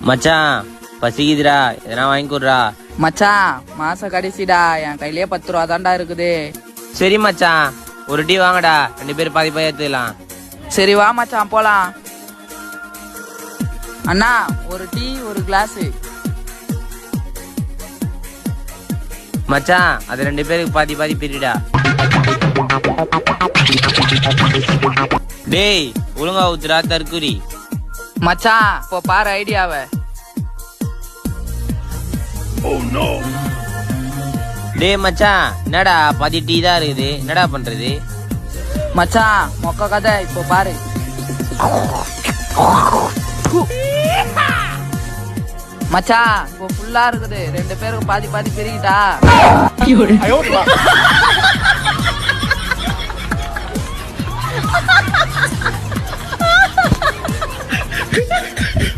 மச்சான் பசிக்குதுடா, எதனா வாங்கி கொடுறா. மச்சான் மாச கடைசிடா, என் கையிலே 10 ரூபா தான்டா இருக்குது. சரி மச்சான், ஒரு டீ வாங்கடா, 2 பேரும் பாதி பாதி எடுத்துக்கலாம். சரி வா மச்சான் போலாம். அண்ணா ஒரு டீ ஒரு கிளாஸ். மச்சான் அது 2 பேருக்கு பாதி பாதி பிரிடா. டேய் ஒழுங்கா ஊத்துறா தற்குறி. மச்சான் இப்போ பாரு ஐடியாவை. டேய் மச்சான் என்னடா பாதி டீ தான் இருக்குது, என்னடா பண்றது? மச்சான் மொக்க கதை இப்போ பாரு. மச்சான் இப்போ ஃபுல்லா இருக்குது, 2 பேருக்கு பாதி பாதி பிரிக்கிட்டா.